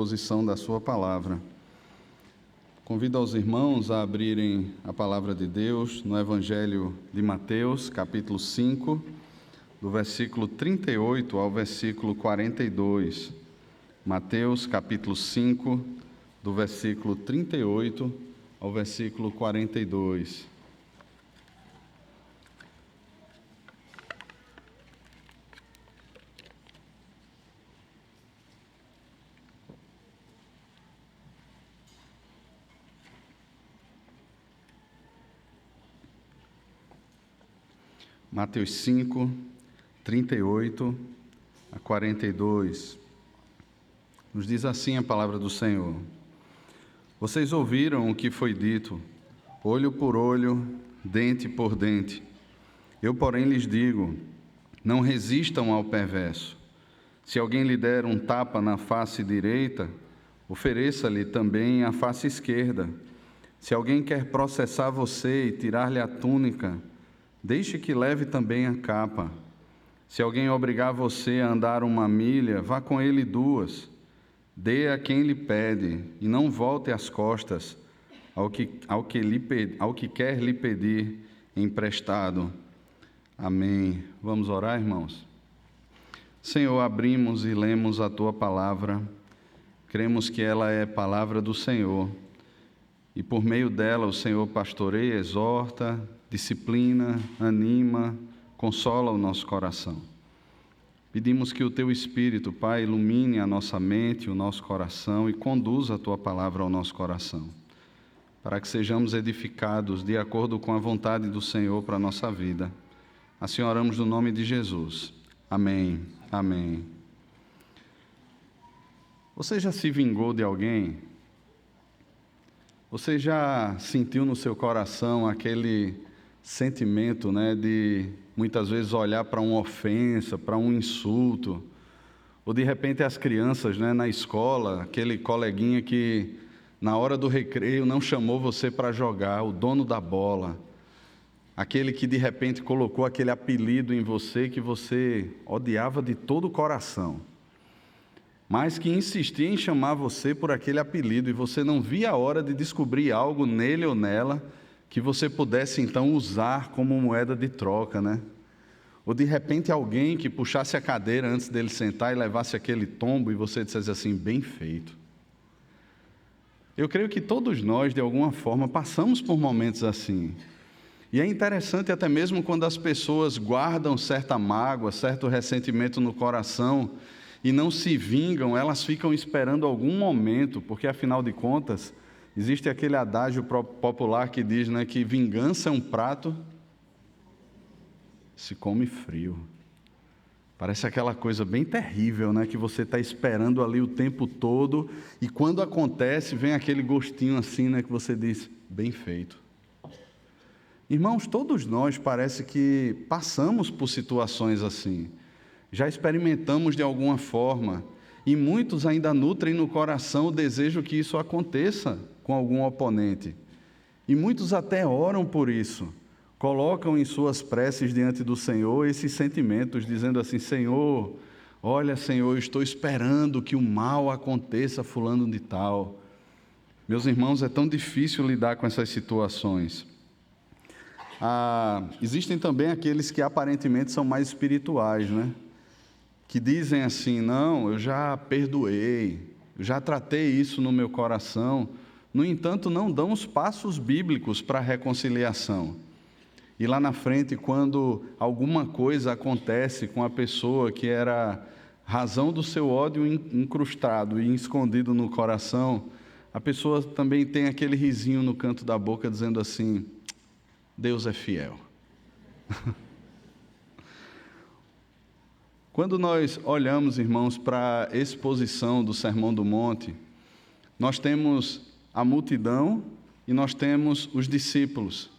Exposição da sua palavra. Convido aos irmãos a abrirem a palavra de Deus no Evangelho de Mateus, capítulo 5, do versículo 38 ao versículo 42. Mateus, capítulo 5, do versículo 38 ao versículo 42. Mateus 5, 38 a 42, nos diz assim a palavra do Senhor: Vocês ouviram o que foi dito, olho por olho, dente por dente. Eu, porém, lhes digo, não resistam ao perverso. Se alguém lhe der um tapa na face direita, ofereça-lhe também a face esquerda. Se alguém quer processar você e tirar-lhe a túnica, deixe que leve também a capa. Se alguém obrigar você a andar 1 milha, vá com ele 2. Dê a quem lhe pede, e não volte as costas ao que quer lhe pedir emprestado. Amém. Vamos orar, irmãos? Senhor, abrimos e lemos a Tua palavra. Cremos que ela é palavra do Senhor. E por meio dela o Senhor pastoreia, exorta, disciplina, anima, consola o nosso coração. Pedimos que o Teu Espírito, Pai, ilumine a nossa mente, o nosso coração e conduza a Tua palavra ao nosso coração, para que sejamos edificados de acordo com a vontade do Senhor para a nossa vida. Assim oramos no nome de Jesus. Amém. Amém. Você já se vingou de alguém? Você já sentiu no seu coração aquele sentimento, de muitas vezes olhar para uma ofensa, para um insulto, ou de repente as crianças, na escola, aquele coleguinha que na hora do recreio não chamou você para jogar, o dono da bola, aquele que de repente colocou aquele apelido em você que você odiava de todo o coração, mas que insistia em chamar você por aquele apelido e você não via a hora de descobrir algo nele ou nela que você pudesse então usar como moeda de troca, Ou de repente alguém que puxasse a cadeira antes dele sentar e levasse aquele tombo e você dissesse assim, bem feito. Eu creio que todos nós, de alguma forma, passamos por momentos assim. E é interessante até mesmo quando as pessoas guardam certa mágoa, certo ressentimento no coração e não se vingam, elas ficam esperando algum momento, porque afinal de contas, existe aquele adágio popular que diz, que vingança é um prato, se come frio. Parece aquela coisa bem terrível, que você está esperando ali o tempo todo, e quando acontece, vem aquele gostinho assim, que você diz, bem feito. Irmãos, todos nós parece que passamos por situações assim, já experimentamos de alguma forma, e muitos ainda nutrem no coração o desejo que isso aconteça com algum oponente. E muitos até oram por isso, colocam em suas preces diante do Senhor esses sentimentos, dizendo assim, Senhor, olha Senhor, eu estou esperando que o mal aconteça a fulano de tal. Meus irmãos, é tão difícil lidar com essas situações. Existem também aqueles que aparentemente são mais espirituais, que dizem assim, não, eu já perdoei, eu já tratei isso no meu coração, no entanto, não dão os passos bíblicos para a reconciliação. E lá na frente, quando alguma coisa acontece com a pessoa que era razão do seu ódio incrustado e escondido no coração, a pessoa também tem aquele risinho no canto da boca dizendo assim, Deus é fiel. Quando nós olhamos, irmãos, para a exposição do Sermão do Monte, nós temos a multidão e nós temos os discípulos.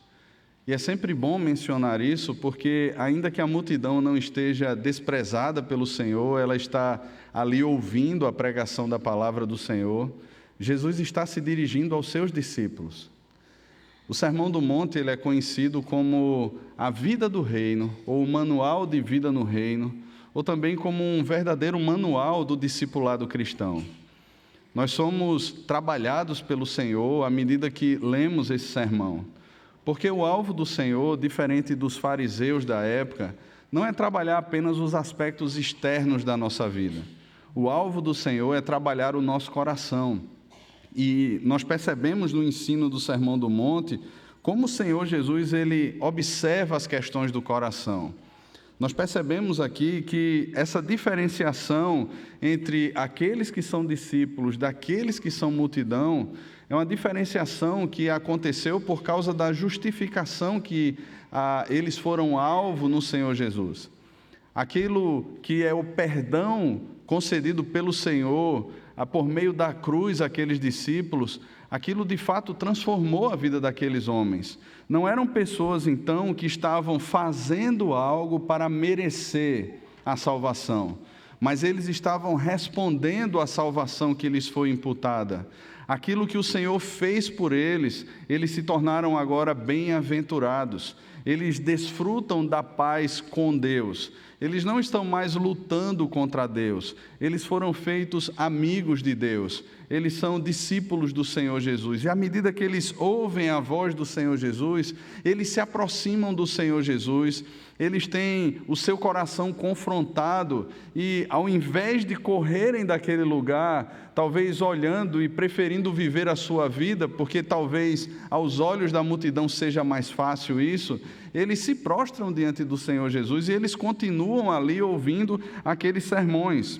E é sempre bom mencionar isso, porque ainda que a multidão não esteja desprezada pelo Senhor, ela está ali ouvindo a pregação da palavra do Senhor, Jesus está se dirigindo aos seus discípulos. O Sermão do Monte ele é conhecido como a vida do reino, ou o manual de vida no reino, ou também como um verdadeiro manual do discipulado cristão. Nós somos trabalhados pelo Senhor à medida que lemos esse sermão. Porque o alvo do Senhor, diferente dos fariseus da época, não é trabalhar apenas os aspectos externos da nossa vida. O alvo do Senhor é trabalhar o nosso coração. E nós percebemos no ensino do Sermão do Monte como o Senhor Jesus ele observa as questões do coração. Nós percebemos aqui que essa diferenciação entre aqueles que são discípulos daqueles que são multidão é uma diferenciação que aconteceu por causa da justificação que eles foram alvo no Senhor Jesus. Aquilo que é o perdão concedido pelo Senhor por meio da cruz àqueles discípulos, aquilo de fato transformou a vida daqueles homens. Não eram pessoas, então, que estavam fazendo algo para merecer a salvação, mas eles estavam respondendo à salvação que lhes foi imputada. Aquilo que o Senhor fez por eles, eles se tornaram agora bem-aventurados. Eles desfrutam da paz com Deus. Eles não estão mais lutando contra Deus. Eles foram feitos amigos de Deus. Eles são discípulos do Senhor Jesus. E à medida que eles ouvem a voz do Senhor Jesus, eles se aproximam do Senhor Jesus, eles têm o seu coração confrontado e, ao invés de correrem daquele lugar, talvez olhando e preferindo viver a sua vida, porque talvez aos olhos da multidão seja mais fácil isso, eles se prostram diante do Senhor Jesus e eles continuam ali ouvindo aqueles sermões.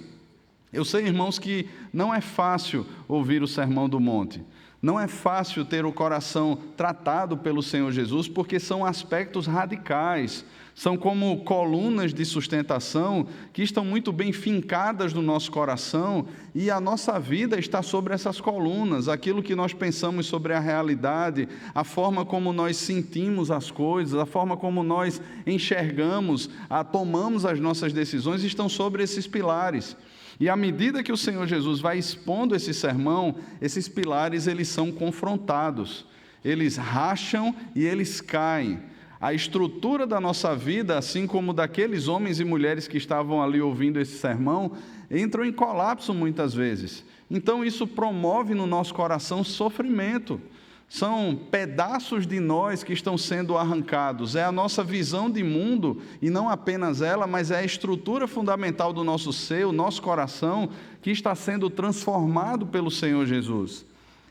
Eu sei, irmãos, que não é fácil ouvir o Sermão do Monte. Não é fácil ter o coração tratado pelo Senhor Jesus, porque são aspectos radicais, são como colunas de sustentação que estão muito bem fincadas no nosso coração e a nossa vida está sobre essas colunas, aquilo que nós pensamos sobre a realidade, a forma como nós sentimos as coisas, a forma como nós enxergamos, tomamos as nossas decisões, estão sobre esses pilares. E à medida que o Senhor Jesus vai expondo esse sermão, esses pilares eles são confrontados, eles racham e eles caem. A estrutura da nossa vida, assim como daqueles homens e mulheres que estavam ali ouvindo esse sermão, entram em colapso muitas vezes. Então isso promove no nosso coração sofrimento. São pedaços de nós que estão sendo arrancados. É a nossa visão de mundo, e não apenas ela, mas é a estrutura fundamental do nosso ser, o nosso coração, que está sendo transformado pelo Senhor Jesus.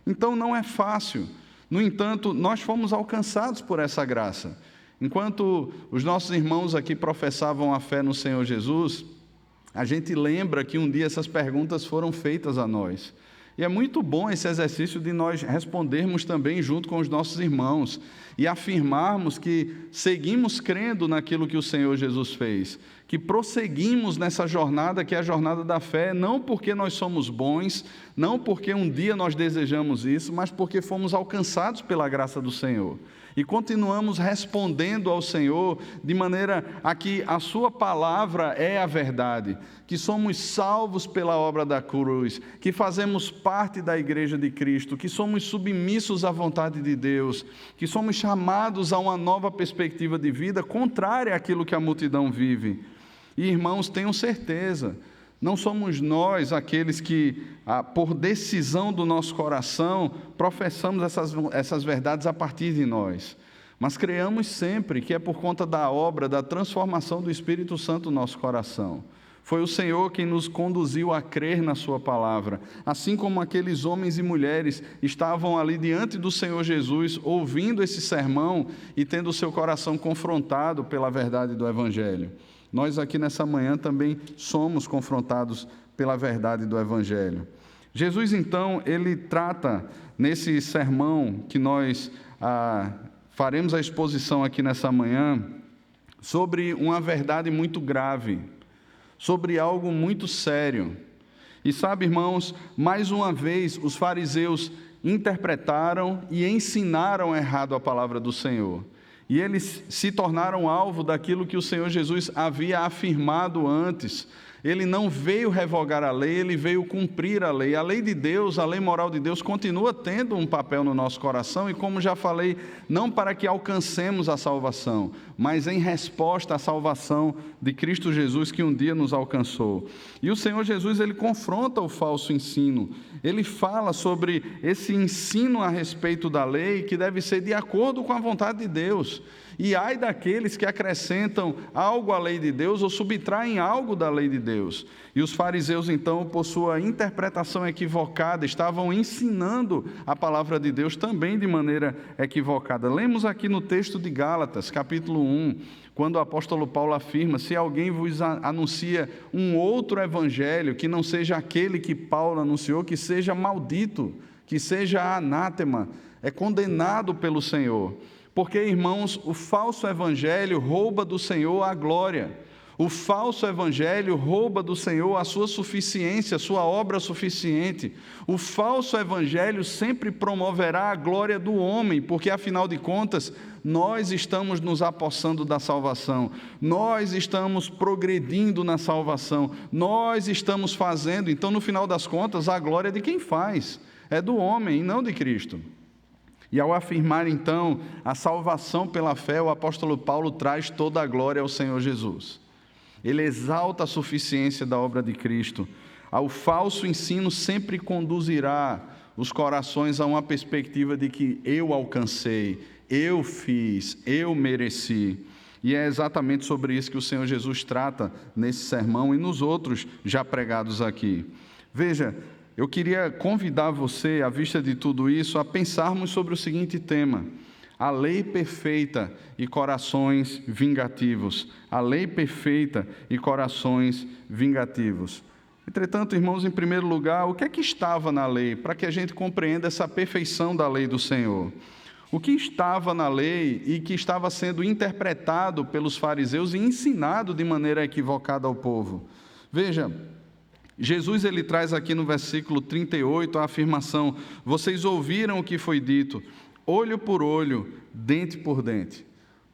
Então não é fácil. No entanto, nós fomos alcançados por essa graça. Enquanto os nossos irmãos aqui professavam a fé no Senhor Jesus, a gente lembra que um dia essas perguntas foram feitas a nós. E é muito bom esse exercício de nós respondermos também junto com os nossos irmãos e afirmarmos que seguimos crendo naquilo que o Senhor Jesus fez, que prosseguimos nessa jornada que é a jornada da fé, não porque nós somos bons, não porque um dia nós desejamos isso, mas porque fomos alcançados pela graça do Senhor. E continuamos respondendo ao Senhor de maneira a que a sua palavra é a verdade, que somos salvos pela obra da cruz, que fazemos parte da igreja de Cristo, que somos submissos à vontade de Deus, que somos chamados a uma nova perspectiva de vida contrária àquilo que a multidão vive. E irmãos, tenham certeza, não somos nós aqueles que, por decisão do nosso coração, professamos essas verdades a partir de nós. Mas creamos sempre que é por conta da obra, da transformação do Espírito Santo no nosso coração. Foi o Senhor quem nos conduziu a crer na sua palavra. Assim como aqueles homens e mulheres estavam ali diante do Senhor Jesus, ouvindo esse sermão e tendo o seu coração confrontado pela verdade do Evangelho. Nós aqui nessa manhã também somos confrontados pela verdade do Evangelho. Jesus, então, ele trata nesse sermão que nós faremos a exposição aqui nessa manhã, sobre uma verdade muito grave, sobre algo muito sério. E sabe, irmãos, mais uma vez os fariseus interpretaram e ensinaram errado a palavra do Senhor. E eles se tornaram alvo daquilo que o Senhor Jesus havia afirmado antes. Ele não veio revogar a lei, ele veio cumprir a lei. A lei de Deus, a lei moral de Deus, continua tendo um papel no nosso coração, e como já falei, não para que alcancemos a salvação, mas em resposta à salvação de Cristo Jesus, que um dia nos alcançou. E o Senhor Jesus, ele confronta o falso ensino. Ele fala sobre esse ensino a respeito da lei, que deve ser de acordo com a vontade de Deus. E ai daqueles que acrescentam algo à lei de Deus ou subtraem algo da lei de Deus. E os fariseus, então, por sua interpretação equivocada, estavam ensinando a palavra de Deus também de maneira equivocada. Lemos aqui no texto de Gálatas, capítulo 1, quando o apóstolo Paulo afirma: se alguém vos anuncia um outro evangelho, que não seja aquele que Paulo anunciou, que seja maldito, que seja anátema, é condenado pelo Senhor. Porque, irmãos, o falso evangelho rouba do Senhor a glória. O falso evangelho rouba do Senhor a sua suficiência, a sua obra suficiente. O falso evangelho sempre promoverá a glória do homem, porque, afinal de contas, nós estamos nos apossando da salvação, nós estamos progredindo na salvação, nós estamos fazendo. Então, no final das contas, a glória é de quem faz, é do homem e não de Cristo. E ao afirmar, então, a salvação pela fé, o apóstolo Paulo traz toda a glória ao Senhor Jesus. Ele exalta a suficiência da obra de Cristo. Ao falso ensino sempre conduzirá os corações a uma perspectiva de que eu alcancei, eu fiz, eu mereci. E é exatamente sobre isso que o Senhor Jesus trata nesse sermão e nos outros já pregados aqui. Veja, eu queria convidar você, à vista de tudo isso, a pensarmos sobre o seguinte tema: a lei perfeita e corações vingativos. A lei perfeita e corações vingativos. Entretanto, irmãos, em primeiro lugar, o que é que estava na lei, para que a gente compreenda essa perfeição da lei do Senhor? O que estava na lei e que estava sendo interpretado pelos fariseus e ensinado de maneira equivocada ao povo? Veja, Jesus, ele traz aqui no versículo 38 a afirmação: vocês ouviram o que foi dito, olho por olho, dente por dente.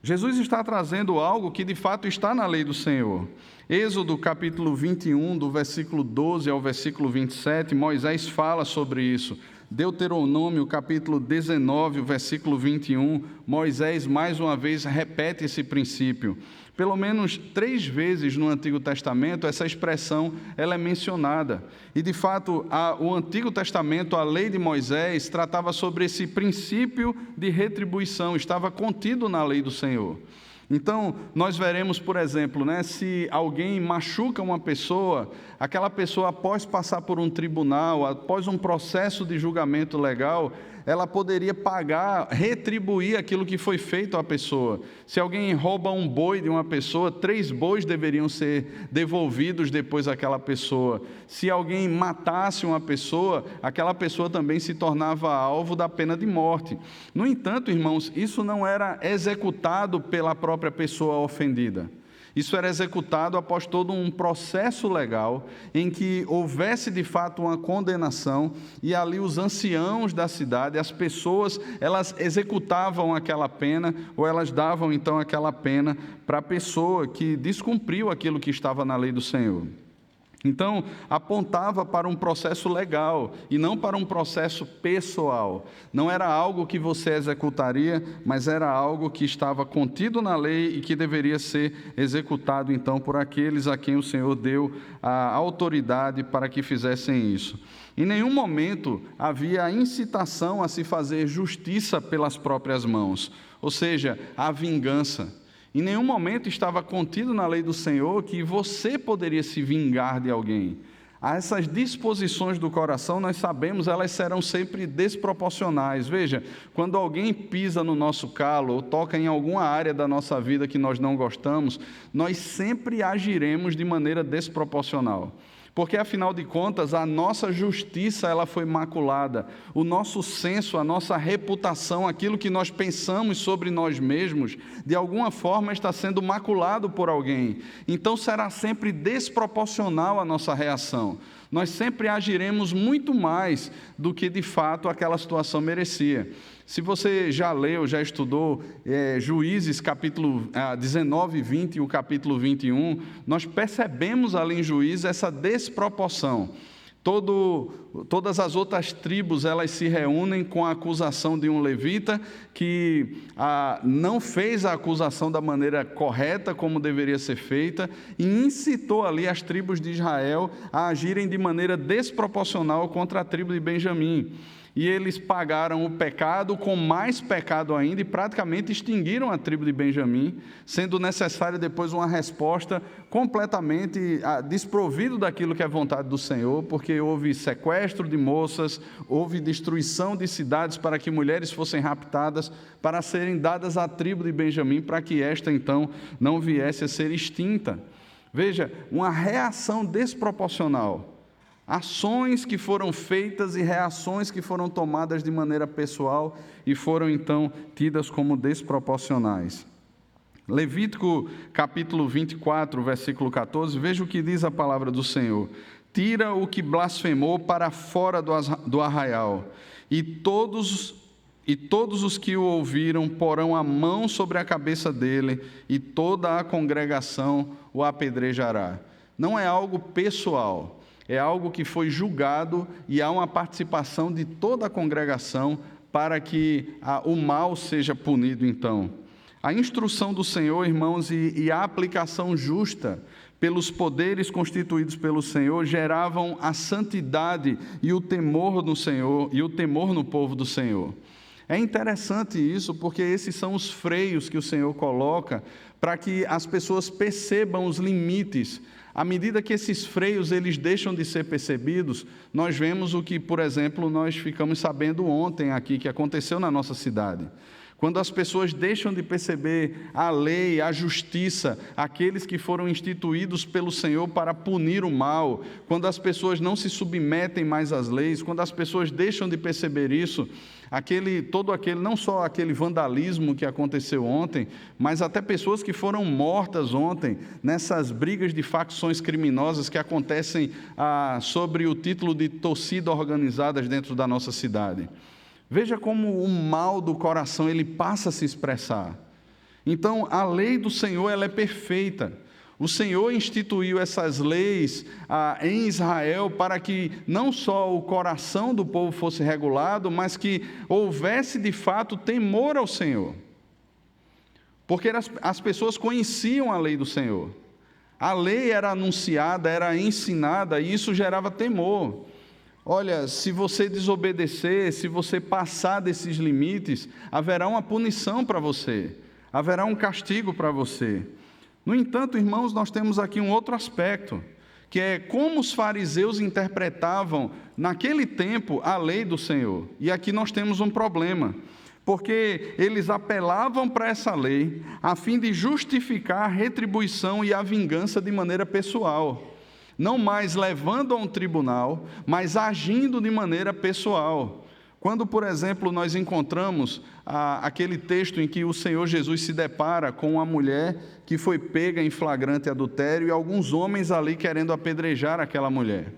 Jesus está trazendo algo que de fato está na lei do Senhor. Êxodo capítulo 21, do versículo 12 ao versículo 27, Moisés fala sobre isso. Deuteronômio capítulo 19, versículo 21, Moisés mais uma vez repete esse princípio. Pelo menos 3 vezes no Antigo Testamento essa expressão ela é mencionada. E de fato o Antigo Testamento, a lei de Moisés, tratava sobre esse princípio de retribuição, estava contido na lei do Senhor. Então, nós veremos, por exemplo, se alguém machuca uma pessoa, aquela pessoa, após passar por um tribunal, após um processo de julgamento legal, ela poderia pagar, retribuir aquilo que foi feito à pessoa. Se alguém rouba um boi de uma pessoa, 3 bois deveriam ser devolvidos depois àquela pessoa. Se alguém matasse uma pessoa, aquela pessoa também se tornava alvo da pena de morte. No entanto, irmãos, isso não era executado pela própria pessoa ofendida. Isso era executado após todo um processo legal, em que houvesse de fato uma condenação, e ali os anciãos da cidade, as pessoas, elas executavam aquela pena, ou elas davam então aquela pena para a pessoa que descumpriu aquilo que estava na lei do Senhor. Então, apontava para um processo legal e não para um processo pessoal. Não era algo que você executaria, mas era algo que estava contido na lei e que deveria ser executado, então, por aqueles a quem o Senhor deu a autoridade para que fizessem isso. Em nenhum momento havia incitação a se fazer justiça pelas próprias mãos, ou seja, a vingança. Em nenhum momento estava contido na lei do Senhor que você poderia se vingar de alguém. Essas disposições do coração, nós sabemos, elas serão sempre desproporcionais. Veja, quando alguém pisa no nosso calo ou toca em alguma área da nossa vida que nós não gostamos, nós sempre agiremos de maneira desproporcional. Porque, afinal de contas, a nossa justiça ela foi maculada. O nosso senso, a nossa reputação, aquilo que nós pensamos sobre nós mesmos, de alguma forma está sendo maculado por alguém. Então, será sempre desproporcional a nossa reação. nós sempre agiremos muito mais do que de fato aquela situação merecia. Se você já leu, já estudou Juízes, capítulo 19 e 20 e o capítulo 21, nós percebemos ali em Juízes essa desproporção. Todas as outras tribos, elas se reúnem com a acusação de um levita que não fez a acusação da maneira correta, como deveria ser feita, e incitou ali as tribos de Israel a agirem de maneira desproporcional contra a tribo de Benjamim. E eles pagaram o pecado com mais pecado ainda e praticamente extinguiram a tribo de Benjamim, sendo necessário depois uma resposta completamente desprovido daquilo que é vontade do Senhor, porque houve sequestro de moças, houve destruição de cidades para que mulheres fossem raptadas, para serem dadas à tribo de Benjamim, para que esta então não viesse a ser extinta. Veja, uma reação desproporcional. Ações que foram feitas e reações que foram tomadas de maneira pessoal e foram então tidas como desproporcionais. Levítico capítulo 24, versículo 14, veja o que diz a palavra do Senhor. Tira o que blasfemou para fora do arraial, e todos os que o ouviram porão a mão sobre a cabeça dele, e toda a congregação o apedrejará. Não é algo pessoal. É algo que foi julgado e há uma participação de toda a congregação para que o mal seja punido, então. A instrução do Senhor, irmãos, e a aplicação justa pelos poderes constituídos pelo Senhor geravam a santidade e o temor no Senhor e o temor no povo do Senhor. É interessante isso, porque esses são os freios que o Senhor coloca para que as pessoas percebam os limites. À medida que esses freios eles deixam de ser percebidos, nós vemos o que, por exemplo, nós ficamos sabendo ontem aqui, que aconteceu na nossa cidade. Quando as pessoas deixam de perceber a lei, a justiça, aqueles que foram instituídos pelo Senhor para punir o mal, quando as pessoas não se submetem mais às leis, quando as pessoas deixam de perceber isso, não só aquele vandalismo que aconteceu ontem, mas até pessoas que foram mortas ontem, nessas brigas de facções criminosas que acontecem sobre o título de torcida organizadas dentro da nossa cidade. Veja como o mal do coração ele passa a se expressar. Então, a lei do Senhor ela é perfeita. O Senhor instituiu essas leis em Israel para que não só o coração do povo fosse regulado, mas que houvesse de fato temor ao Senhor. Porque as pessoas conheciam a lei do Senhor. A lei era anunciada, era ensinada e isso gerava temor. Olha, se você desobedecer, se você passar desses limites, haverá uma punição para você, haverá um castigo para você. No entanto, irmãos, nós temos aqui um outro aspecto, que é como os fariseus interpretavam, naquele tempo, a lei do Senhor. E aqui nós temos um problema, porque eles apelavam para essa lei, a fim de justificar a retribuição e a vingança de maneira pessoal. Não mais levando a um tribunal, mas agindo de maneira pessoal. Quando, por exemplo, nós encontramos aquele texto em que o Senhor Jesus se depara com uma mulher que foi pega em flagrante adultério e alguns homens ali querendo apedrejar aquela mulher.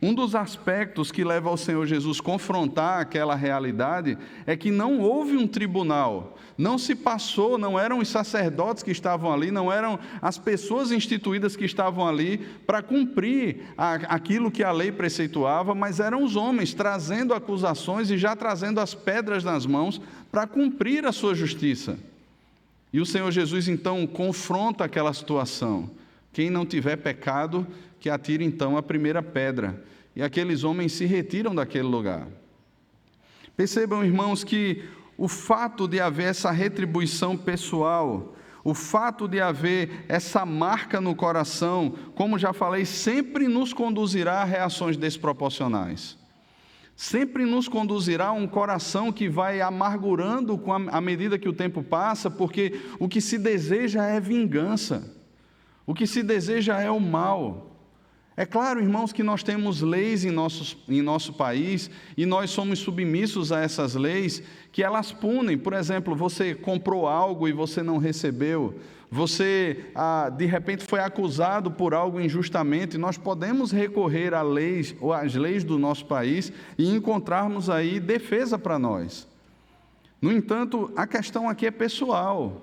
Um dos aspectos que leva ao Senhor Jesus confrontar aquela realidade é que não houve um tribunal, não se passou, não eram os sacerdotes que estavam ali, não eram as pessoas instituídas que estavam ali para cumprir aquilo que a lei preceituava, mas eram os homens trazendo acusações e já trazendo as pedras nas mãos para cumprir a sua justiça. E o Senhor Jesus então confronta aquela situação. Quem não tiver pecado, que atire então a primeira pedra. E aqueles homens se retiram daquele lugar. Percebam, irmãos, que o fato de haver essa retribuição pessoal, o fato de haver essa marca no coração, como já falei, sempre nos conduzirá a reações desproporcionais. Sempre nos conduzirá a um coração que vai amargurando à medida que o tempo passa, porque o que se deseja é vingança. O que se deseja é o mal. É claro, irmãos, que nós temos leis em nosso país e nós somos submissos a essas leis que elas punem. Por exemplo, você comprou algo e você não recebeu. você de repente foi acusado por algo injustamente, nós podemos recorrer a leis ou às leis do nosso país e encontrarmos aí defesa para nós. No entanto, a questão aqui é pessoal.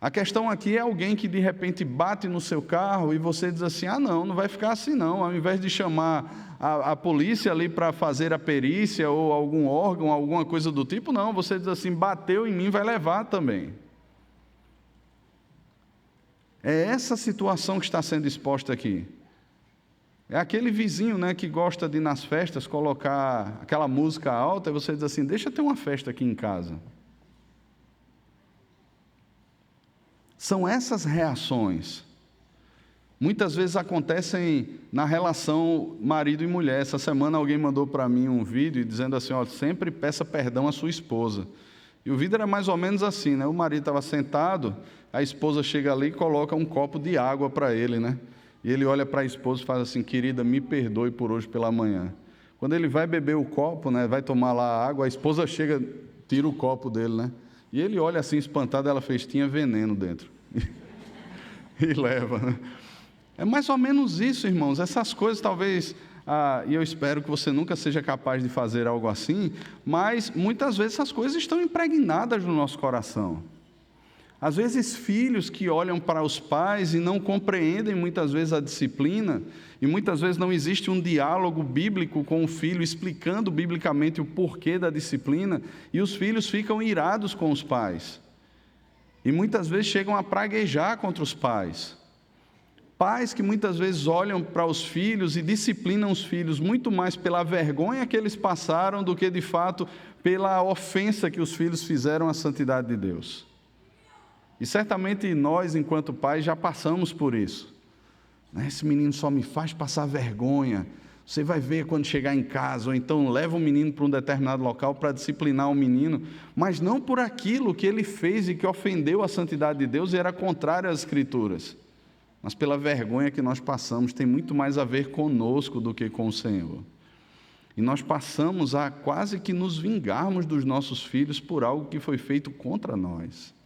A questão aqui é alguém que de repente bate no seu carro e você diz assim, não vai ficar assim não, ao invés de chamar a polícia ali para fazer a perícia ou algum órgão, alguma coisa do tipo, não, você diz assim, bateu em mim, vai levar também. É essa situação que está sendo exposta aqui. É aquele vizinho, né, que gosta de nas festas colocar aquela música alta e você diz assim, deixa eu ter uma festa aqui em casa. São essas reações. Muitas vezes acontecem na relação marido e mulher. Essa semana alguém mandou para mim um vídeo dizendo assim, sempre peça perdão à sua esposa. E o vídeo era mais ou menos assim, né? O marido estava sentado, a esposa chega ali e coloca um copo de água para ele, né? E ele olha para a esposa e faz assim, querida, me perdoe por hoje pela manhã. Quando ele vai beber o copo, né, vai tomar lá a água, a esposa chega, tira o copo dele, né? E ele olha assim espantado, ela fez, tinha veneno dentro. E leva, né? É mais ou menos isso, irmãos. Essas coisas talvez, e eu espero que você nunca seja capaz de fazer algo assim, mas muitas vezes essas coisas estão impregnadas no nosso coração. Às vezes filhos que olham para os pais e não compreendem muitas vezes a disciplina, e muitas vezes não existe um diálogo bíblico com o filho, explicando biblicamente o porquê da disciplina, e os filhos ficam irados com os pais. E muitas vezes chegam a praguejar contra os pais. Pais que muitas vezes olham para os filhos e disciplinam os filhos muito mais pela vergonha que eles passaram do que de fato pela ofensa que os filhos fizeram à santidade de Deus. E certamente nós, enquanto pais, já passamos por isso. Esse menino só me faz passar vergonha. Você vai ver quando chegar em casa, ou então leva o menino para um determinado local para disciplinar o menino, mas não por aquilo que ele fez e que ofendeu a santidade de Deus e era contrário às Escrituras, mas pela vergonha que nós passamos. Tem muito mais a ver conosco do que com o Senhor. E nós passamos a quase que nos vingarmos dos nossos filhos por algo que foi feito contra nós.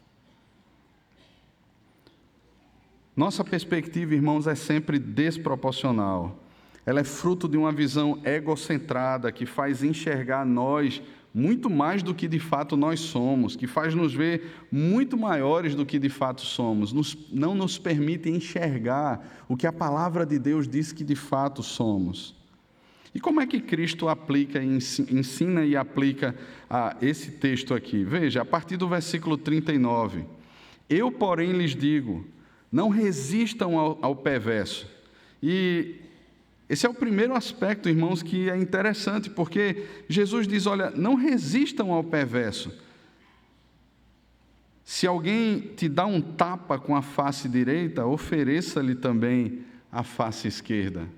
Nossa perspectiva, irmãos, é sempre desproporcional. Ela é fruto de uma visão egocentrada que faz enxergar nós muito mais do que de fato nós somos, que faz nos ver muito maiores do que de fato somos, não nos permite enxergar o que a palavra de Deus diz que de fato somos. E como é que Cristo aplica, ensina e aplica esse texto aqui? Veja, a partir do versículo 39. Eu, porém, lhes digo, não resistam ao perverso. E esse é o primeiro aspecto, irmãos, que é interessante, porque Jesus diz, olha, não resistam ao perverso. Se alguém te dá um tapa com a face direita, ofereça-lhe também a face esquerda.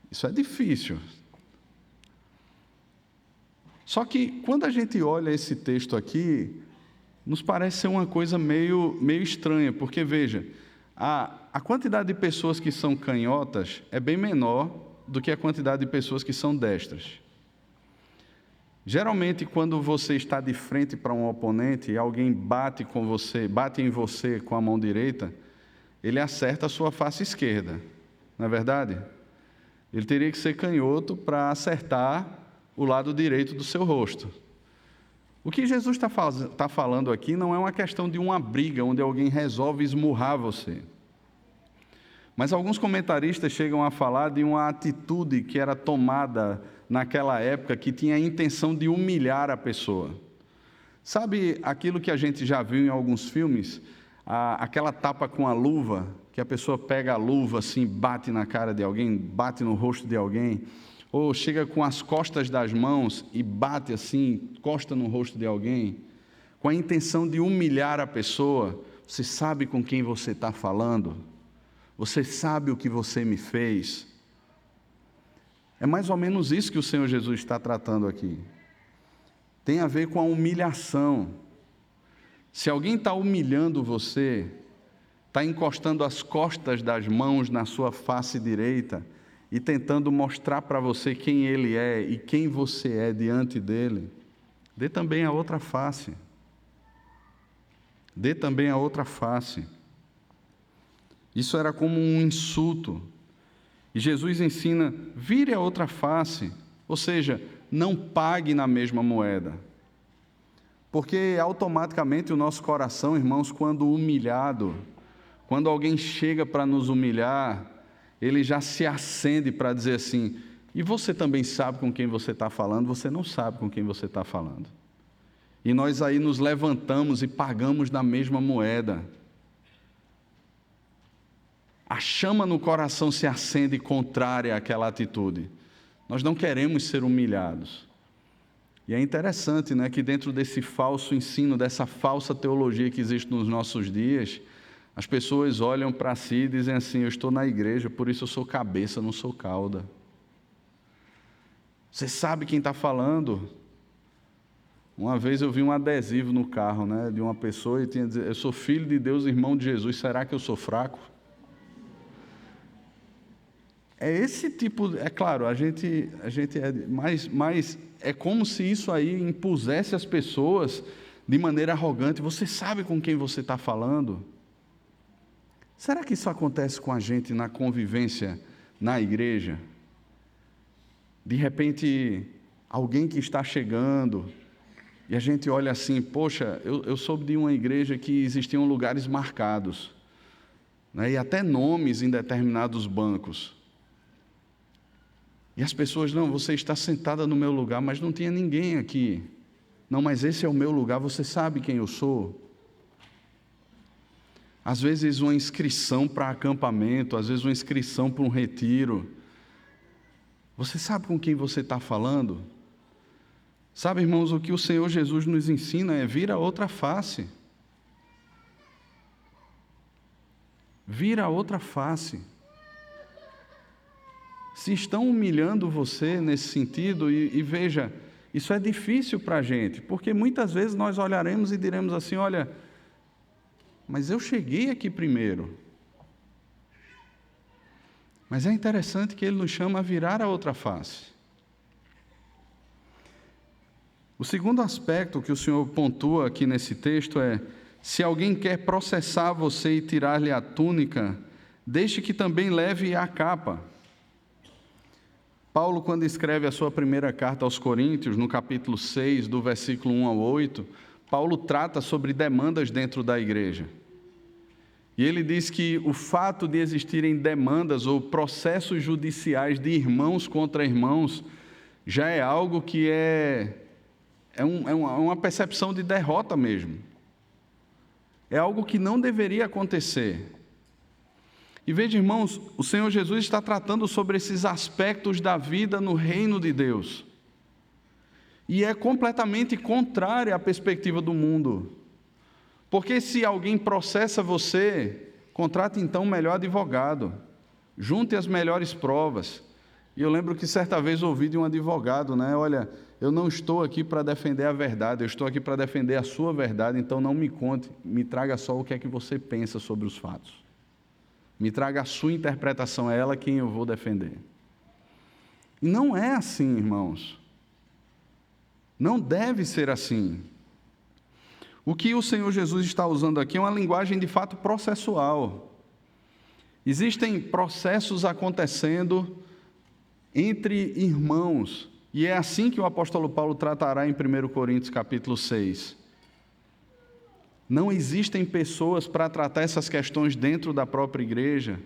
Isso é difícil. Só que quando a gente olha esse texto aqui, nos parece ser uma coisa meio estranha, porque veja, a quantidade de pessoas que são canhotas é bem menor do que a quantidade de pessoas que são destras. Geralmente, quando você está de frente para um oponente e alguém bate em você com a mão direita, ele acerta a sua face esquerda, não é verdade? Ele teria que ser canhoto para acertar o lado direito do seu rosto. O que Jesus está falando aqui não é uma questão de uma briga onde alguém resolve esmurrar você. Mas alguns comentaristas chegam a falar de uma atitude que era tomada naquela época que tinha a intenção de humilhar a pessoa. Sabe aquilo que a gente já viu em alguns filmes? Aquela tapa com a luva, que a pessoa pega a luva assim, bate na cara de alguém, bate no rosto de alguém, ou chega com as costas das mãos e bate assim, encosta no rosto de alguém, com a intenção de humilhar a pessoa. Você sabe com quem você está falando? Você sabe o que você me fez? É mais ou menos isso que o Senhor Jesus está tratando aqui. Tem a ver com a humilhação. Se alguém está humilhando você, está encostando as costas das mãos na sua face direita e tentando mostrar para você quem ele é e quem você é diante dele, dê também a outra face. Dê também a outra face. Isso era como um insulto. E Jesus ensina, vire a outra face, ou seja, não pague na mesma moeda. Porque automaticamente o nosso coração, irmãos, quando humilhado, quando alguém chega para nos humilhar, ele já se acende para dizer assim, e você também sabe com quem você está falando? Você não sabe com quem você está falando. E nós aí nos levantamos e pagamos na mesma moeda. A chama no coração se acende contrária àquela atitude. Nós não queremos ser humilhados. E é interessante, né, que dentro desse falso ensino, dessa falsa teologia que existe nos nossos dias, as pessoas olham para si e dizem assim, eu estou na igreja, por isso eu sou cabeça, não sou cauda. Você sabe quem está falando? Uma vez eu vi um adesivo no carro, né, de uma pessoa e tinha dizer, eu sou filho de Deus, irmão de Jesus, será que eu sou fraco? É esse tipo, é claro, a gente é, mas é como se isso aí impusesse às pessoas de maneira arrogante, você sabe com quem você está falando? Será que isso acontece com a gente na convivência na igreja? De repente, alguém que está chegando, e a gente olha assim, poxa, eu soube de uma igreja que existiam lugares marcados, né, e até nomes em determinados bancos. E as pessoas, não, você está sentada no meu lugar, mas não tinha ninguém aqui. Não, mas esse é o meu lugar, você sabe quem eu sou? Às vezes uma inscrição para acampamento, às vezes uma inscrição para um retiro. Você sabe com quem você está falando? Sabe, irmãos, o que o Senhor Jesus nos ensina é vir a outra face. Vir a outra face. Se estão humilhando você nesse sentido, e veja, isso é difícil para a gente, porque muitas vezes nós olharemos e diremos assim, olha, mas eu cheguei aqui primeiro. Mas é interessante que ele nos chama a virar a outra face. O segundo aspecto que o Senhor pontua aqui nesse texto é, se alguém quer processar você e tirar-lhe a túnica, deixe que também leve a capa. Paulo, quando escreve a sua primeira carta aos Coríntios, no capítulo 6, do versículo 1 ao 8, Paulo trata sobre demandas dentro da igreja. E ele diz que o fato de existirem demandas ou processos judiciais de irmãos contra irmãos já é algo que é uma percepção de derrota mesmo. É algo que não deveria acontecer. E veja, irmãos, o Senhor Jesus está tratando sobre esses aspectos da vida no reino de Deus. E é completamente contrário à perspectiva do mundo. Porque se alguém processa você, contrate então o melhor advogado. Junte as melhores provas. E eu lembro que certa vez ouvi de um advogado, né? Olha, eu não estou aqui para defender a verdade, eu estou aqui para defender a sua verdade, então não me conte, me traga só o que é que você pensa sobre os fatos. Me traga a sua interpretação, é ela quem eu vou defender. E não é assim, irmãos. Não deve ser assim. O que o Senhor Jesus está usando aqui é uma linguagem de fato processual. Existem processos acontecendo entre irmãos, e é assim que o apóstolo Paulo tratará em 1 Coríntios capítulo 6. Não existem pessoas para tratar essas questões dentro da própria igreja.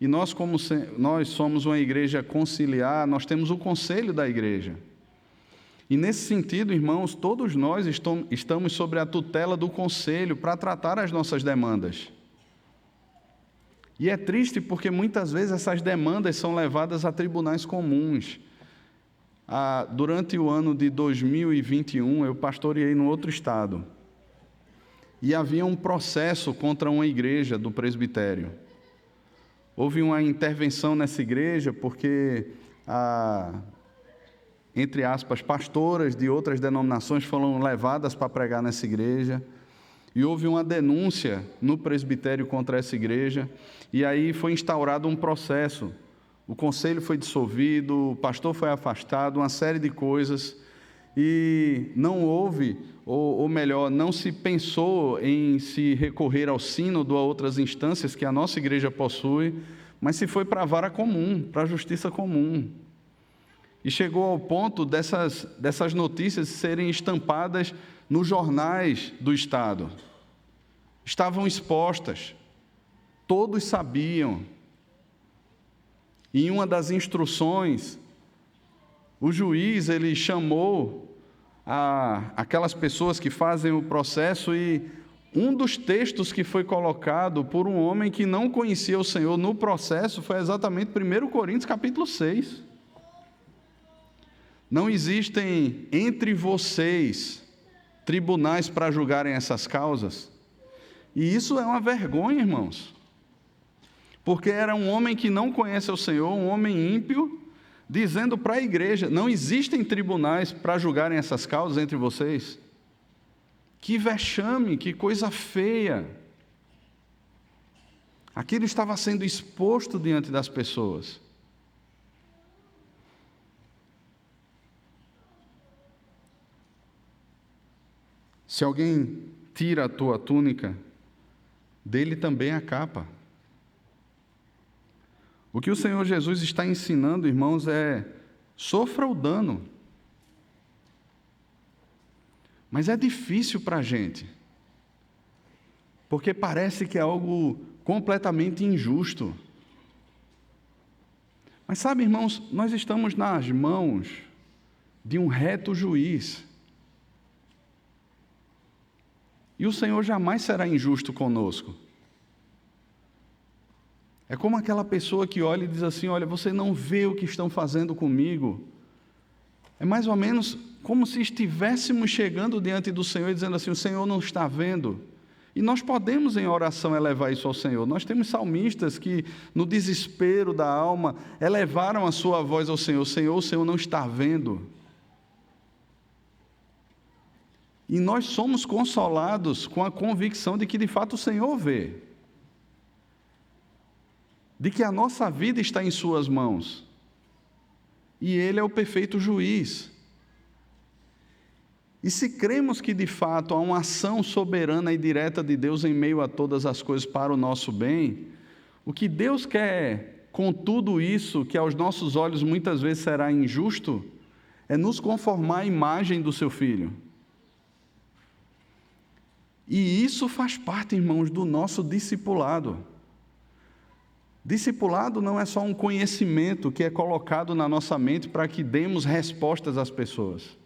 E nós, como nós somos uma igreja conciliar, nós temos o conselho da igreja. E nesse sentido, irmãos, todos nós estamos sobre a tutela do conselho para tratar as nossas demandas. E é triste porque muitas vezes essas demandas são levadas a tribunais comuns. Durante o ano de 2021, eu pastoreei no outro estado. E havia um processo contra uma igreja do presbitério. Houve uma intervenção nessa igreja porque, entre aspas, pastoras de outras denominações foram levadas para pregar nessa igreja. E houve uma denúncia no presbitério contra essa igreja. E aí foi instaurado um processo. O conselho foi dissolvido, o pastor foi afastado, uma série de coisas. e não houve, ou melhor, não se pensou em se recorrer ao sínodo ou a outras instâncias que a nossa igreja possui, mas se foi para a vara comum, para a justiça comum. E chegou ao ponto dessas notícias serem estampadas nos jornais do Estado. Estavam expostas, todos sabiam. E em uma das instruções, o juiz ele chamou aquelas pessoas que fazem o processo, e um dos textos que foi colocado por um homem que não conhecia o Senhor no processo foi exatamente 1 Coríntios capítulo 6. Não existem entre vocês tribunais para julgarem essas causas. E isso é uma vergonha, irmãos. Porque era um homem que não conhece o Senhor, um homem ímpio, dizendo para a igreja: não existem tribunais para julgarem essas causas entre vocês. Que vexame, que coisa feia. Aquilo estava sendo exposto diante das pessoas. Se alguém tira a tua túnica, dele também a capa. O que o Senhor Jesus está ensinando, irmãos, é: sofra o dano. Mas é difícil para a gente, porque parece que é algo completamente injusto. Mas sabe, irmãos, nós estamos nas mãos de um reto juiz. E o Senhor jamais será injusto conosco. É como aquela pessoa que olha e diz assim: olha, você não vê o que estão fazendo comigo. É mais ou menos como se estivéssemos chegando diante do Senhor e dizendo assim: o Senhor não está vendo. E nós podemos em oração elevar isso ao Senhor. Nós temos salmistas que no desespero da alma elevaram a sua voz ao Senhor: Senhor, o Senhor não está vendo. E nós somos consolados com a convicção de que de fato o Senhor vê. De que a nossa vida está em suas mãos. E Ele é o perfeito juiz. E se cremos que de fato há uma ação soberana e direta de Deus em meio a todas as coisas para o nosso bem, o que Deus quer com tudo isso, que aos nossos olhos muitas vezes será injusto, é nos conformar à imagem do seu Filho. E isso faz parte, irmãos, do nosso discipulado. Discipulado não é só um conhecimento que é colocado na nossa mente para que demos respostas às pessoas.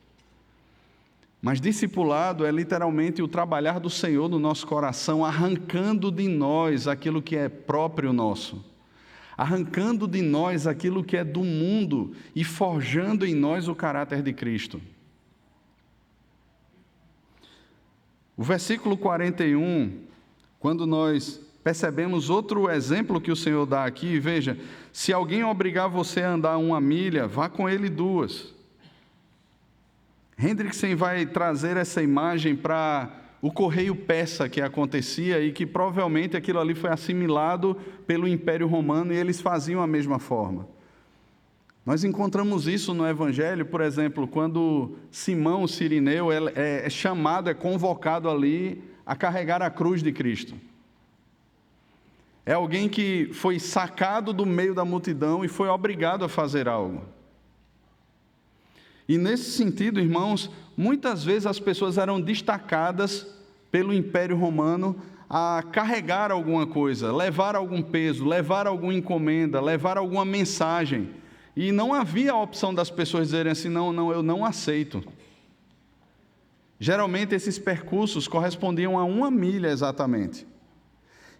Mas discipulado é literalmente o trabalhar do Senhor no nosso coração, arrancando de nós aquilo que é próprio nosso, arrancando de nós aquilo que é do mundo e forjando em nós o caráter de Cristo. O versículo 41, quando nós percebemos outro exemplo que o Senhor dá aqui, veja: se alguém obrigar você a andar 1 milha, vá com ele 2. Hendrickson vai trazer essa imagem para o correio persa que acontecia e que provavelmente aquilo ali foi assimilado pelo Império Romano e eles faziam a mesma forma. Nós encontramos isso no Evangelho, por exemplo, quando Simão, o Cirineu, é chamado, é convocado ali a carregar a cruz de Cristo. É alguém que foi sacado do meio da multidão e foi obrigado a fazer algo. E nesse sentido, irmãos, muitas vezes as pessoas eram destacadas pelo Império Romano a carregar alguma coisa, levar algum peso, levar alguma encomenda, levar alguma mensagem. E não havia a opção das pessoas dizerem assim: não, eu não aceito. Geralmente esses percursos correspondiam a 1 milha exatamente.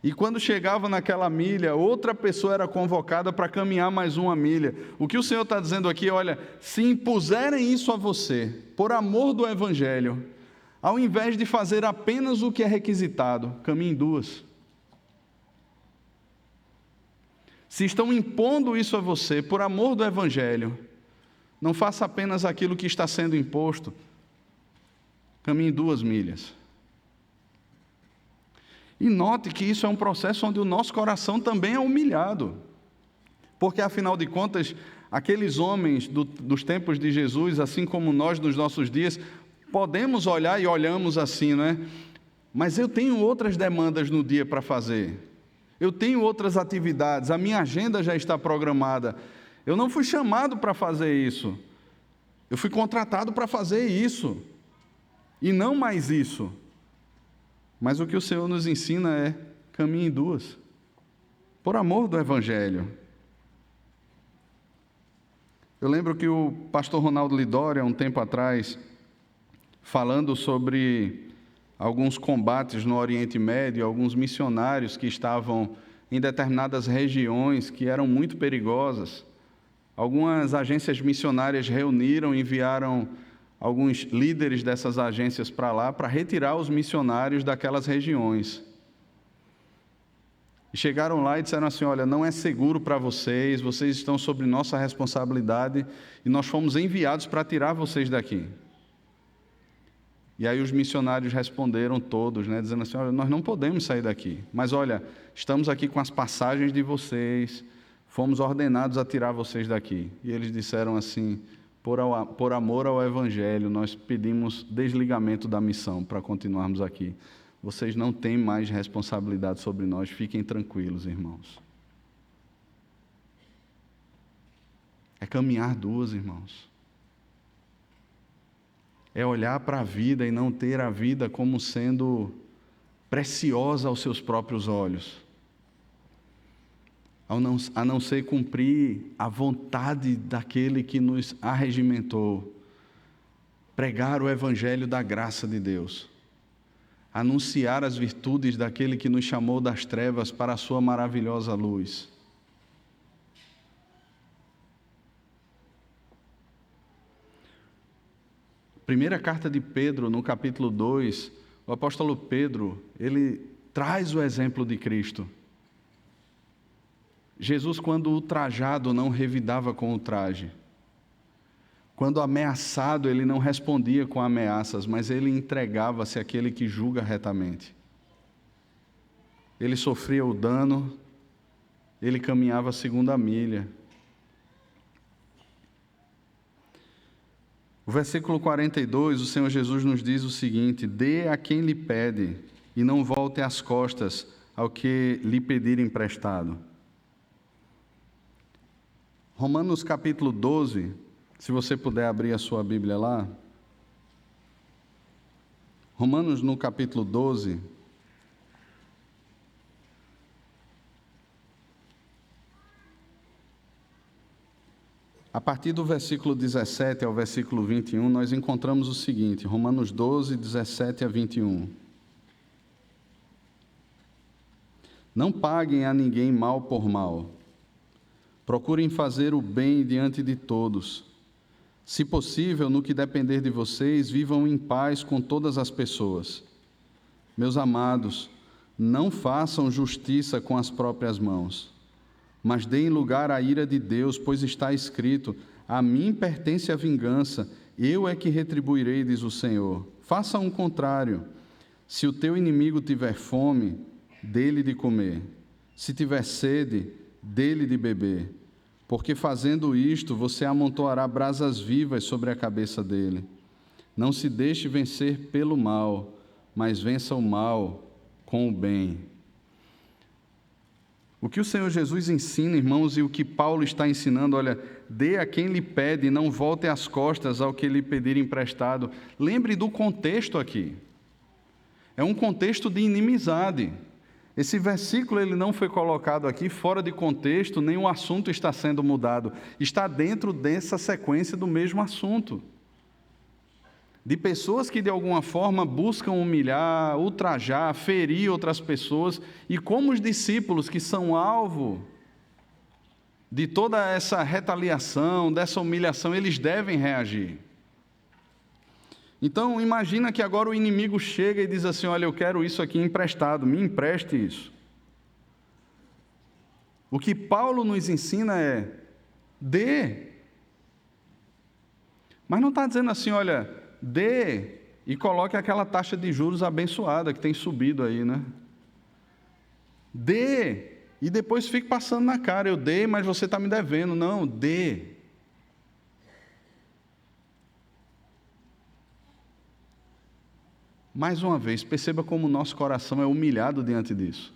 E quando chegava naquela milha, outra pessoa era convocada para caminhar mais 1 milha. O que o Senhor está dizendo aqui, olha, se impuserem isso a você, por amor do Evangelho, ao invés de fazer apenas o que é requisitado, caminhe 2. Se estão impondo isso a você, por amor do Evangelho, não faça apenas aquilo que está sendo imposto, caminhe 2 milhas. E note que isso é um processo onde o nosso coração também é humilhado. Porque, afinal de contas, Aqueles homens dos tempos de Jesus, assim como nós nos nossos dias, podemos olhar e olhamos assim, não é? Mas eu tenho outras demandas no dia para fazer. Eu tenho outras atividades, a minha agenda já está programada. Eu não fui chamado para fazer isso. Eu fui contratado para fazer isso. E não mais isso. Mas o que o Senhor nos ensina é: caminhe em duas. Por amor do Evangelho. Eu lembro que o pastor Ronaldo Lidória, um tempo atrás, falando sobre alguns combates no Oriente Médio, alguns missionários que estavam em determinadas regiões que eram muito perigosas. Algumas agências missionárias reuniram, enviaram alguns líderes dessas agências para lá para retirar os missionários daquelas regiões. E chegaram lá e disseram assim: olha, não é seguro para vocês, vocês estão sob nossa responsabilidade e nós fomos enviados para tirar vocês daqui. E aí os missionários responderam todos, dizendo assim: olha, nós não podemos sair daqui, mas olha, estamos aqui com as passagens de vocês, fomos ordenados a tirar vocês daqui. E eles disseram assim: por amor ao Evangelho, nós pedimos desligamento da missão para continuarmos aqui. Vocês não têm mais responsabilidade sobre nós, fiquem tranquilos, irmãos. É caminhar duas, irmãos. É olhar para a vida e não ter a vida como sendo preciosa aos seus próprios olhos. A não ser cumprir a vontade daquele que nos arregimentou. Pregar o Evangelho da graça de Deus. Anunciar as virtudes daquele que nos chamou das trevas para a sua maravilhosa luz. Primeira carta de Pedro, no capítulo 2, o apóstolo Pedro, ele traz o exemplo de Cristo. Jesus, quando ultrajado, não revidava com ultraje. Quando ameaçado, ele não respondia com ameaças, mas ele entregava-se àquele que julga retamente. Ele sofria o dano, ele caminhava a segunda milha. O versículo 42, o Senhor Jesus nos diz o seguinte: dê a quem lhe pede, e não volte as costas ao que lhe pedir emprestado. Romanos capítulo 12, se você puder abrir a sua Bíblia lá. Romanos no capítulo 12. A partir do versículo 17 ao versículo 21, nós encontramos o seguinte, Romanos 12, 17 a 21. Não paguem a ninguém mal por mal. Procurem fazer o bem diante de todos. Se possível, no que depender de vocês, vivam em paz com todas as pessoas. Meus amados, não façam justiça com as próprias mãos, mas deem lugar à ira de Deus, pois está escrito: a mim pertence a vingança, eu é que retribuirei, diz o Senhor. Faça o contrário. Se o teu inimigo tiver fome, dê-lhe de comer. Se tiver sede, dê-lhe de beber. Porque fazendo isto, você amontoará brasas vivas sobre a cabeça dele. Não se deixe vencer pelo mal, mas vença o mal com o bem. O que o Senhor Jesus ensina, irmãos, e o que Paulo está ensinando, olha, dê a quem lhe pede, não volte as costas ao que lhe pedir emprestado. Lembre do contexto aqui. É um contexto de inimizade. Esse versículo ele não foi colocado aqui fora de contexto, nem o assunto está sendo mudado. Está dentro dessa sequência do mesmo assunto. De pessoas que de alguma forma buscam humilhar, ultrajar, ferir outras pessoas, e como os discípulos que são alvo de toda essa retaliação, dessa humilhação, eles devem reagir. Então, imagina que agora o inimigo chega e diz assim: olha, eu quero isso aqui emprestado, me empreste isso. O que Paulo nos ensina é: dê. Mas não está dizendo assim, olha, dê e coloque aquela taxa de juros abençoada que tem subido aí, né? Dê e depois fique passando na cara: eu dei, mas você está me devendo. Não, dê. Mais uma vez, perceba como o nosso coração é humilhado diante disso.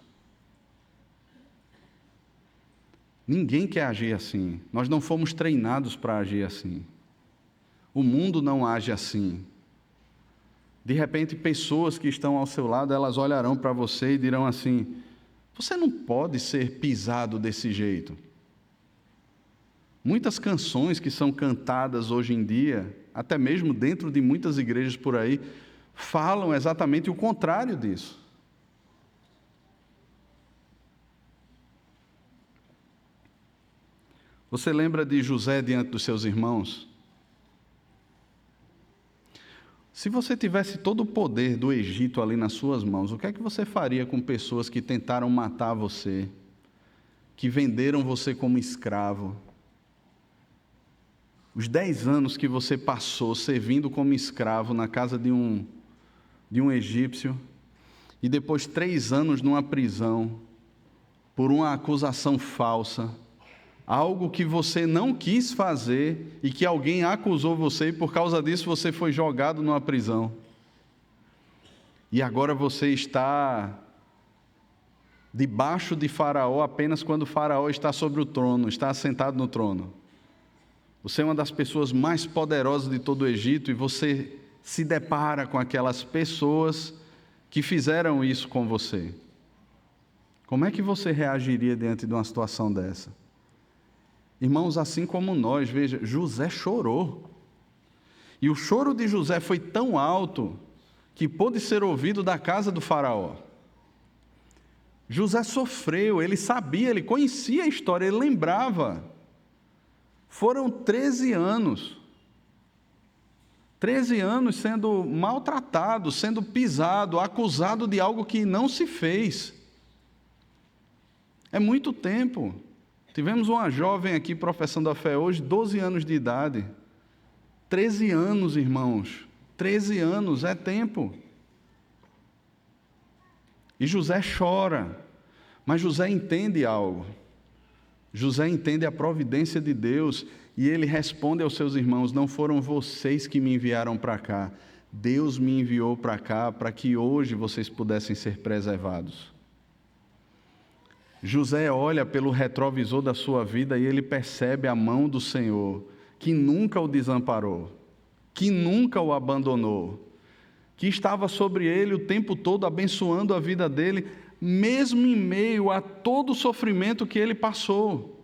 Ninguém quer agir assim. Nós não fomos treinados para agir assim. O mundo não age assim. De repente, pessoas que estão ao seu lado, elas olharão para você e dirão assim: você não pode ser pisado desse jeito. Muitas canções que são cantadas hoje em dia, até mesmo dentro de muitas igrejas por aí, falam exatamente o contrário disso. Você lembra de José diante dos seus irmãos? Se você tivesse todo o poder do Egito ali nas suas mãos, o que é que você faria com pessoas que tentaram matar você, que venderam você como escravo? Os 10 anos que você passou servindo como escravo na casa de um egípcio, e depois 3 anos numa prisão, por uma acusação falsa, algo que você não quis fazer e que alguém acusou você e por causa disso você foi jogado numa prisão. E agora você está debaixo de Faraó apenas quando Faraó está sobre o trono, está assentado no trono. Você é uma das pessoas mais poderosas de todo o Egito e você se depara com aquelas pessoas que fizeram isso com você. Como é que você reagiria diante de uma situação dessa? Irmãos, assim como nós, veja, José chorou. E o choro de José foi tão alto que pôde ser ouvido da casa do faraó. José sofreu, ele sabia, ele conhecia a história, ele lembrava. Foram 13 anos. 13 anos sendo maltratado, sendo pisado, acusado de algo que não se fez. É muito tempo. Tivemos uma jovem aqui professando a fé hoje, 12 anos de idade. 13 anos, irmãos. 13 anos é tempo. E José chora, mas José entende algo. José entende a providência de Deus e ele responde aos seus irmãos: não foram vocês que me enviaram para cá, Deus me enviou para cá para que hoje vocês pudessem ser preservados. José olha pelo retrovisor da sua vida e ele percebe a mão do Senhor, que nunca o desamparou, que nunca o abandonou, que estava sobre ele o tempo todo abençoando a vida dele, mesmo em meio a todo o sofrimento que ele passou,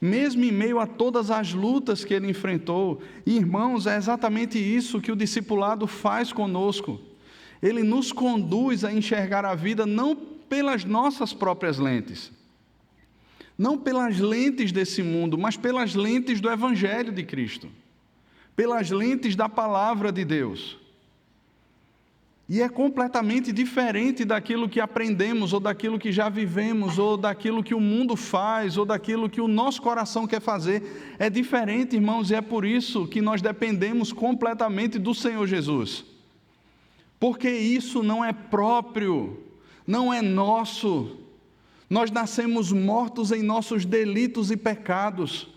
mesmo em meio a todas as lutas que ele enfrentou. E, irmãos, é exatamente isso que o discipulado faz conosco. Ele nos conduz a enxergar a vida não pelas nossas próprias lentes, não pelas lentes desse mundo, mas pelas lentes do Evangelho de Cristo, pelas lentes da Palavra de Deus. E é completamente diferente daquilo que aprendemos, ou daquilo que já vivemos, ou daquilo que o mundo faz, ou daquilo que o nosso coração quer fazer. É diferente, irmãos, e é por isso que nós dependemos completamente do Senhor Jesus. Porque isso não é próprio, não é nosso. Nós nascemos mortos em nossos delitos e pecados.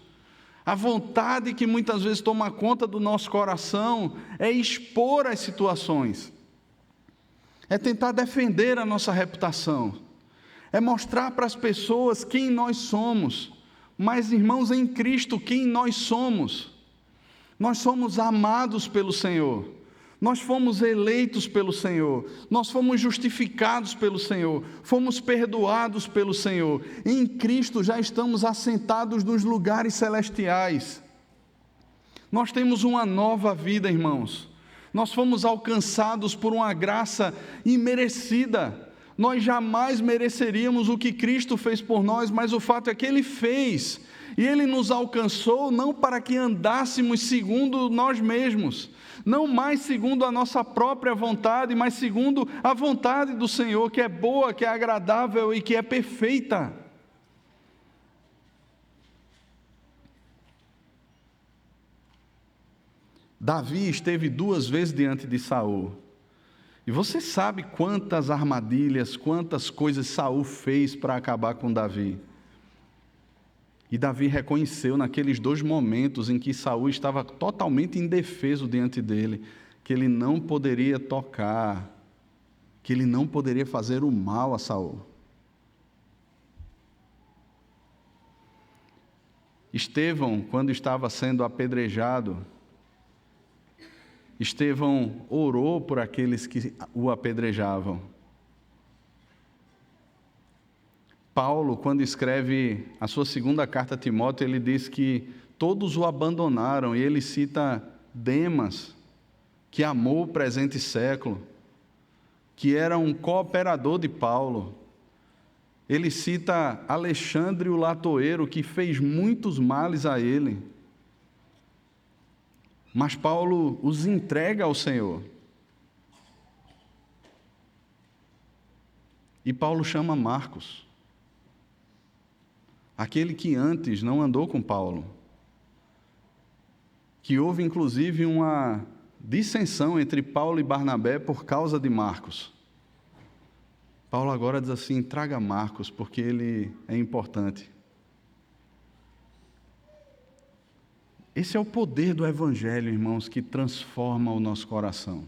A vontade que muitas vezes toma conta do nosso coração é expor as situações, é tentar defender a nossa reputação, é mostrar para as pessoas quem nós somos. Mas, irmãos, em Cristo, quem nós somos? Nós somos amados pelo Senhor. Nós fomos eleitos pelo Senhor, nós fomos justificados pelo Senhor, fomos perdoados pelo Senhor. Em Cristo já estamos assentados nos lugares celestiais. Nós temos uma nova vida, irmãos. Nós fomos alcançados por uma graça imerecida. Nós jamais mereceríamos o que Cristo fez por nós, mas o fato é que Ele fez. E Ele nos alcançou não para que andássemos segundo nós mesmos, não mais segundo a nossa própria vontade, mas segundo a vontade do Senhor, que é boa, que é agradável e que é perfeita. Davi esteve 2 vezes diante de Saul. E você sabe quantas armadilhas, quantas coisas Saul fez para acabar com Davi. E Davi reconheceu naqueles 2 momentos em que Saul estava totalmente indefeso diante dele, que ele não poderia tocar que ele não poderia fazer o mal a Saul. Estevão, quando estava sendo apedrejado, Estevão orou por aqueles que o apedrejavam. Paulo, quando escreve a sua segunda carta a Timóteo, ele diz que todos o abandonaram, e ele cita Demas, que amou o presente século, que era um cooperador de Paulo. Ele cita Alexandre o latoeiro, que fez muitos males a ele. Mas Paulo os entrega ao Senhor. E Paulo chama Marcos, aquele que antes não andou com Paulo, que houve inclusive uma dissensão entre Paulo e Barnabé por causa de Marcos. Paulo agora diz assim: traga Marcos, porque ele é importante. Esse é o poder do Evangelho, irmãos, que transforma o nosso coração.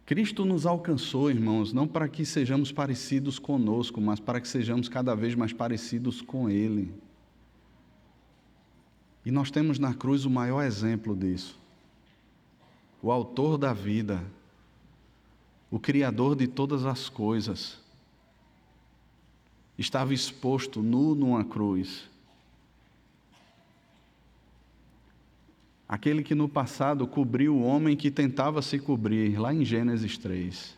Cristo nos alcançou, irmãos, não para que sejamos parecidos conosco, mas para que sejamos cada vez mais parecidos com Ele. E nós temos na cruz o maior exemplo disso. O autor da vida, o Criador de todas as coisas, estava exposto nu numa cruz. Aquele que no passado cobriu o homem que tentava se cobrir, lá em Gênesis 3,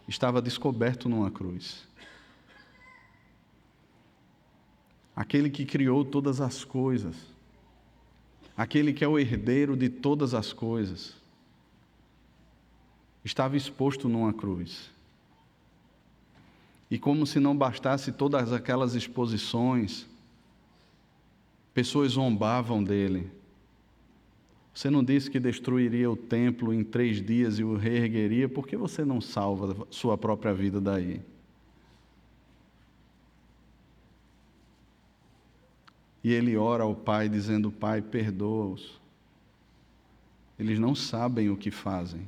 estava descoberto numa cruz. Aquele que criou todas as coisas, aquele que é o herdeiro de todas as coisas, estava exposto numa cruz. E como se não bastasse todas aquelas exposições, pessoas zombavam dele. Você não disse que destruiria o templo em 3 dias e o reergueria, por que você não salva sua própria vida daí? E ele ora ao Pai, dizendo: Pai, perdoa-os. Eles não sabem o que fazem.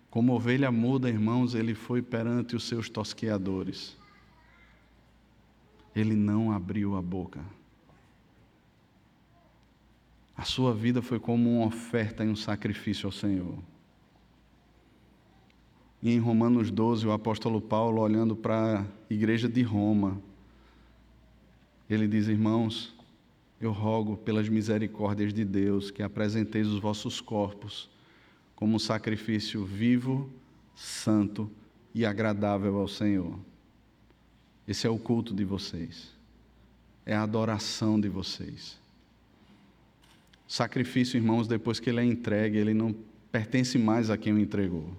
Como ovelha muda, irmãos, ele foi perante os seus tosqueadores. Ele não abriu a boca. A sua vida foi como uma oferta e um sacrifício ao Senhor. E em Romanos 12, o apóstolo Paulo, olhando para a igreja de Roma, ele diz: irmãos, eu rogo pelas misericórdias de Deus que apresenteis os vossos corpos como sacrifício vivo, santo e agradável ao Senhor. Esse é o culto de vocês, é a adoração de vocês. Sacrifício, irmãos, depois que ele é entregue, ele não pertence mais a quem o entregou.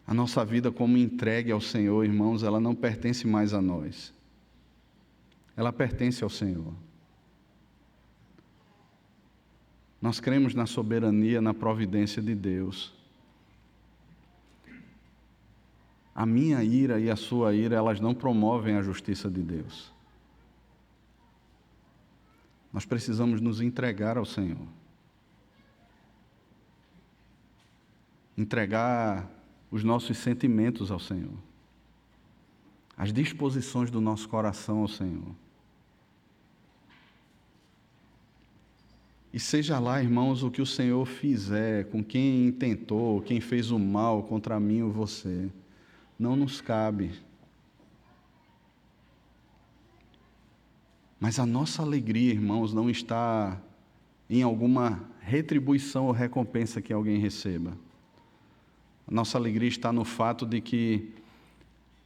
A nossa vida como entregue ao Senhor, irmãos, ela não pertence mais a nós. Ela pertence ao Senhor. Nós cremos na soberania, na providência de Deus. A minha ira e a sua ira, elas não promovem a justiça de Deus. Nós precisamos nos entregar ao Senhor. Entregar os nossos sentimentos ao Senhor. As disposições do nosso coração ao Senhor. E seja lá, irmãos, o que o Senhor fizer com quem intentou, quem fez o mal contra mim ou você, não nos cabe. Mas a nossa alegria, irmãos, não está em alguma retribuição ou recompensa que alguém receba. A nossa alegria está no fato de que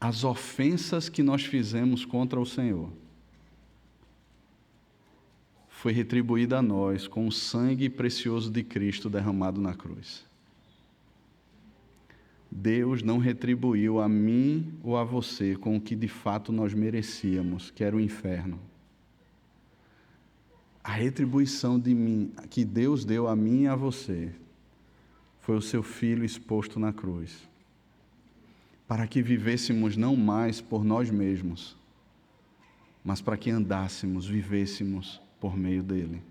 as ofensas que nós fizemos contra o Senhor foi retribuída a nós com o sangue precioso de Cristo derramado na cruz. Deus não retribuiu a mim ou a você com o que de fato nós merecíamos, que era o inferno. A retribuição que Deus deu a mim e a você foi o seu Filho exposto na cruz, para que vivêssemos não mais por nós mesmos, mas para que andássemos, vivêssemos por meio dele.